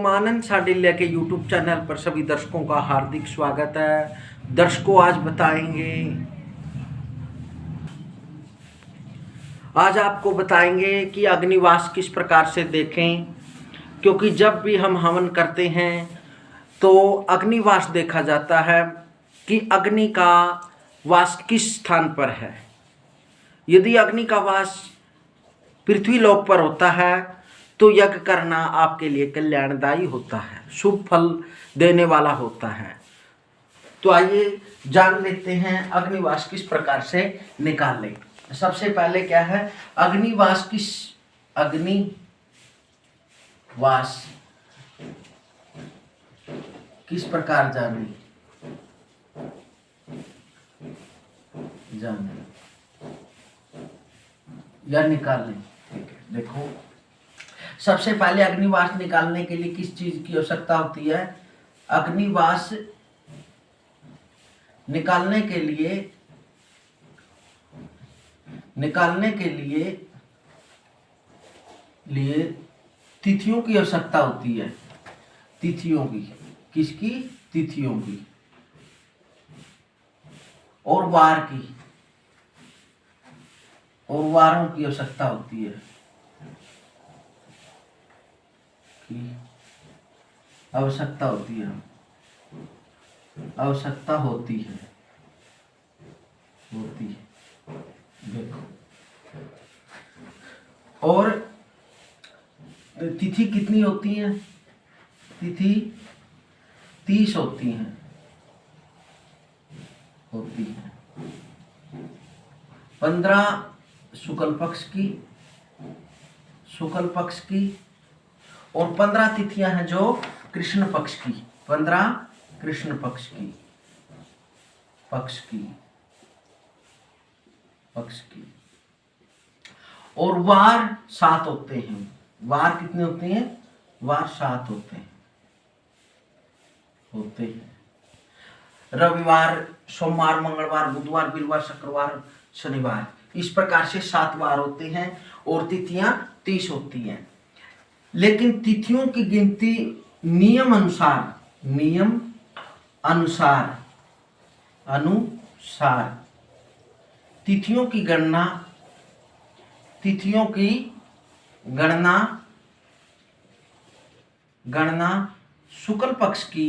ओम आनंद साडिल्या के YouTube channel पर सभी दर्शकों का हार्दिक स्वागत है। दर्शकों, आज आपको बताएंगे कि अग्निवास किस प्रकार से देखें, क्योंकि जब भी हम हवन करते हैं तो अग्निवास देखा जाता है कि अग्नि का वास किस स्थान पर है। यदि अग्नि का वास पृथ्वी लोक पर होता है तो यज्ञ करना आपके लिए कल्याणदायी होता है, शुभ फल देने वाला होता है। तो आइए जान लेते हैं अग्निवास किस प्रकार से निकालें। सबसे पहले क्या है अग्निवास किस प्रकार जाने या निकालें। ठीक है, देखो सबसे पहले अग्निवास निकालने के लिए किस चीज की आवश्यकता होती है। अग्निवास निकालने के लिए तिथियों की आवश्यकता होती है। तिथियों की, किसकी? तिथियों की और वार की, और वारों की आवश्यकता होती है। आवश्यकता होती है देखो। और तिथि कितनी होती है? तिथि 30 होती है 15 शुक्ल पक्ष की और 15 तिथियां हैं जो कृष्ण पक्ष की। 15 कृष्ण पक्ष की और वार 7 होते हैं। वार कितने होते हैं? वार 7 होते हैं। रविवार, सोमवार, मंगलवार, बुधवार, वीरवार, शुक्रवार, शनिवार, इस प्रकार से 7 वार होते हैं और तिथियां 30 होती हैं। लेकिन तिथियों की गिनती नियम अनुसार तिथियों की गणना शुक्ल पक्ष की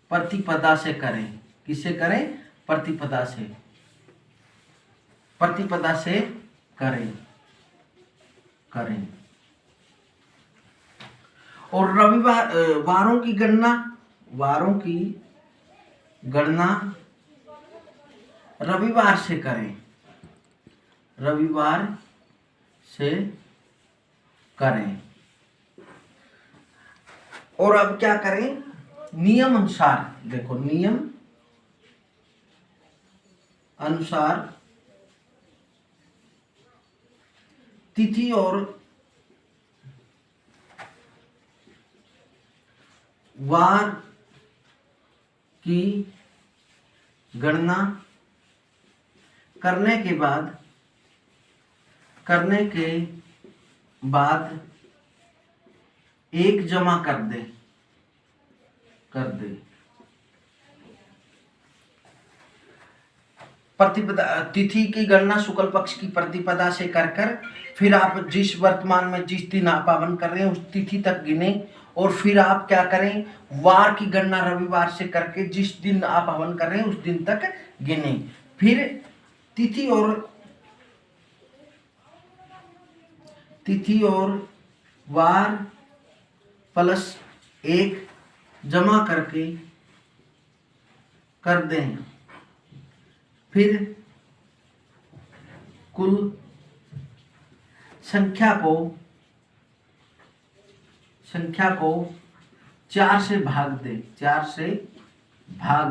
प्रतिपदा से करें। किससे करें? प्रतिपदा से करें। और वारों की गणना रविवार से करें। और अब क्या करें? नियम अनुसार, देखो नियम अनुसार तिथि और वार की गणना करने के बाद एक जमा कर दे। प्रतिपदा तिथि की गणना शुक्ल पक्ष की प्रतिपदा से कर फिर आप जिस वर्तमान में जिस दिन आप पावन कर रहे हैं उस तिथि तक गिने। और फिर आप क्या करें? वार की गणना रविवार से करके जिस दिन आप हवन कर रहे हैं उस दिन तक गिने। फिर तिथि और वार प्लस 1 जमा करके कर दें। फिर कुल संख्या को 4 से भाग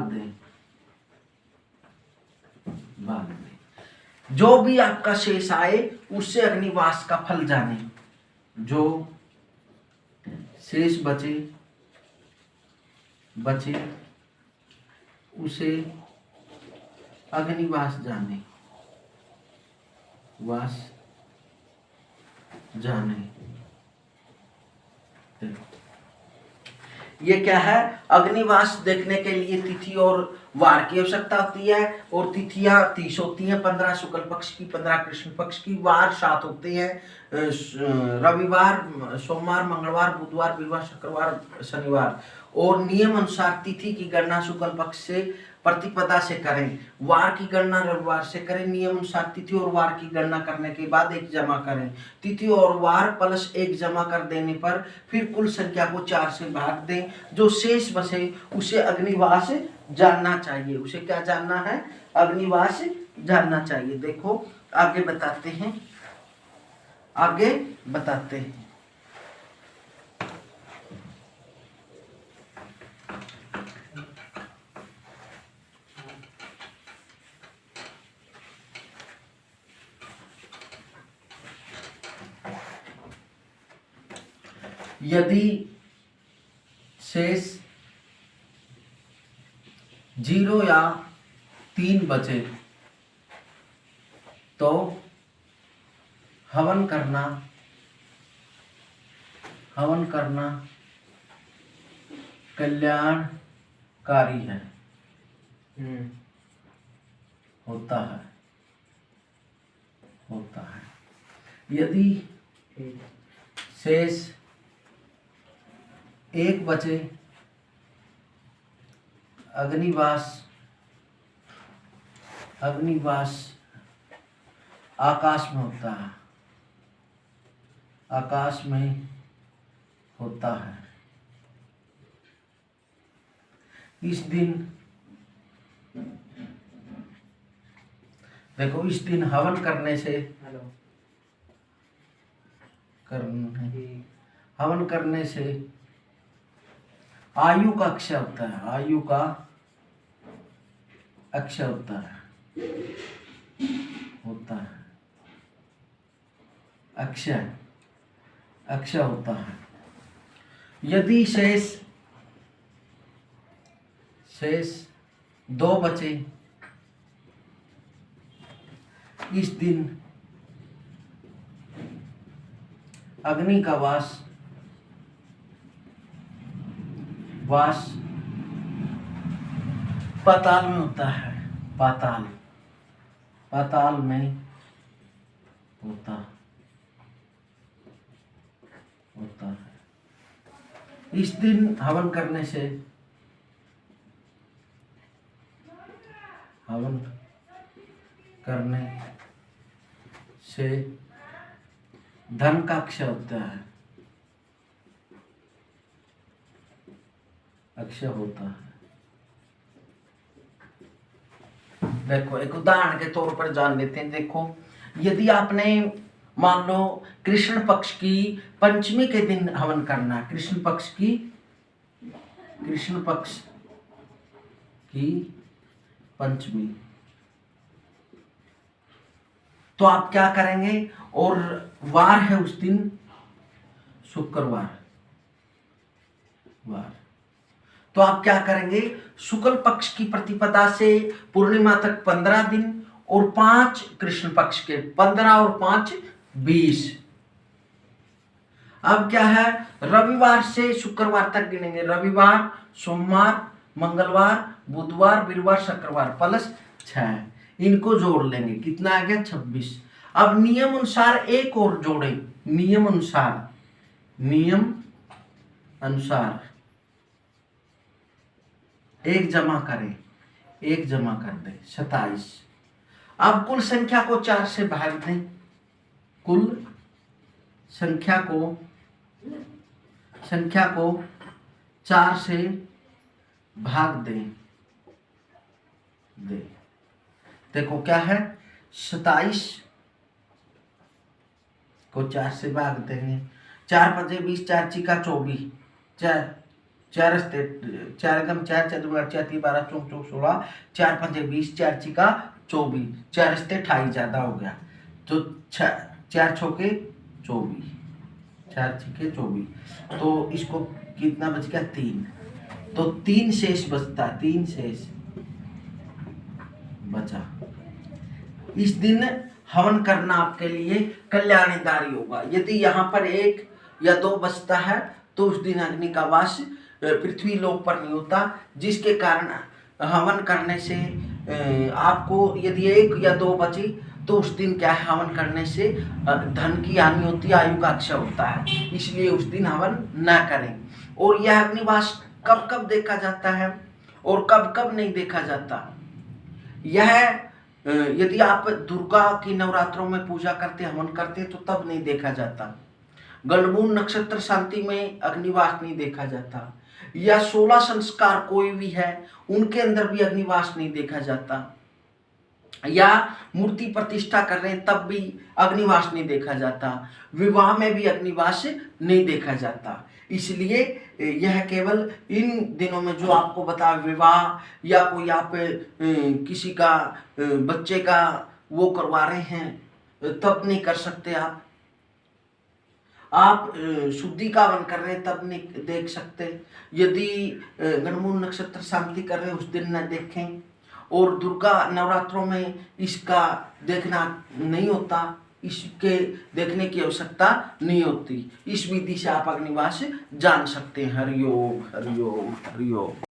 दें। जो भी आपका शेष आए उससे अग्निवास का फल जाने। जो शेष बचे उसे अग्निवास जाने। वास जाने। ये क्या है, अग्निवास देखने के लिए तिथि और वार की आवश्यकता होती है, और तिथियां 30 होती हैं, 15 शुक्ल पक्ष की, 15 कृष्ण पक्ष की, वार 7 होते हैं, रविवार, सोमवार, मंगलवार, बुधवार, वीरवार, शुक्रवार, शनिवार। और नियम अनुसार तिथि की गणना शुक्ल पक्ष से प्रतिपदा से करें, वार की गणना रविवार से करें। नियम अनुसार तिथि और वार की गणना करने के बाद 1 जमा करें। तिथि और वार प्लस 1 जमा कर देने पर फिर कुल संख्या को 4 से भाग दें। जो शेष बचे उसे अग्निवास जानना चाहिए। उसे क्या जानना है, अग्निवास जानना चाहिए। देखो आगे बताते हैं, आगे बताते हैं। यदि शेष 0 या 3 बचे तो हवन करना कल्याणकारी है, होता है। यदि शेष 1 बचे, अग्निवास आकाश में होता है, आकाश में होता है। इस दिन देखो, इस दिन हवन करने से हवन करने से आयु का अक्षय होता है, आयु का अक्षय होता है, अक्षय होता है। यदि शेष 2 बचे, इस दिन अग्नि का वास पाताल में होता है, पाताल में होता है। इस दिन हवन करने से धन का अक्षय होता है, देखो एक उदाहरण के तौर पर जान लेते हैं। देखो, यदि आपने मान लो कृष्ण पक्ष की पंचमी के दिन हवन करना, कृष्ण पक्ष की पंचमी, तो आप क्या करेंगे, और वार है उस दिन शुक्रवार, तो आप क्या करेंगे, शुक्ल पक्ष की प्रतिपदा से पूर्णिमा तक 15 दिन, और 5 कृष्ण पक्ष के, 15 और 5 20। अब क्या है, रविवार से शुक्रवार तक गिनेंगे, रविवार, सोमवार, मंगलवार, बुधवार, वीरवार, शुक्रवार प्लस 6, इनको जोड़ लेंगे, कितना आ गया 26। अब नियम अनुसार एक और जोड़े, नियम अनुसार एक जमा कर दे 27। अब कुल संख्या को 4 से भाग दें, कुल संख्या को 4 से भाग दें। देखो क्या है, 27 को 4 से भाग देंगे, 4 5 20, 4 चिका 24, 4 4 4 4 12 24 16, 4 5 20, 4 चिका 24, 4 28 ज्यादा हो गया, तो 4 छोके 24, 4 छिके 24, तो इसको कितना बच गया 3, तो 3 शेष बचता, 3 शेष बचा। इस दिन हवन करना आपके लिए कल्याणकारी होगा। यदि यहाँ पर 1 या 2 बचता है तो उस दिन अग्नि का वास पृथ्वी लोक पर नहीं होता, जिसके कारण हवन करने से आपको यदि 1 या 2 बची तो उस दिन क्या है, हवन करने से धन की हानि होती है, आयु का क्षय होता है, इसलिए उस दिन हवन ना करें। और यह अग्निवास कब कब देखा जाता है और कब कब नहीं देखा जाता, यह यदि आप दुर्गा की नवरात्रों में पूजा करते हवन करते तो तब नहीं देखा जाता। गलमूल नक्षत्र शांति में अग्निवास नहीं देखा जाता, या 16 संस्कार कोई भी है उनके अंदर भी अग्निवास नहीं देखा जाता, या मूर्ति प्रतिष्ठा कर रहे हैं तब भी अग्निवास नहीं देखा जाता, विवाह में भी अग्निवास नहीं देखा जाता। इसलिए यह केवल इन दिनों में जो आपको बता, विवाह या कोई आप किसी का बच्चे का वो करवा रहे हैं तब नहीं कर सकते। आप शुद्धि का हवन कर रहे हैं तब नहीं देख सकते। यदि गणमूल नक्षत्र शांति कर रहे हैं उस दिन न देखें, और दुर्गा नवरात्रों में इसका देखना नहीं होता, इसके देखने की आवश्यकता नहीं होती। इस विधि से आप अग्निवास जान सकते हैं। हरिओम हरिओम हरिओम।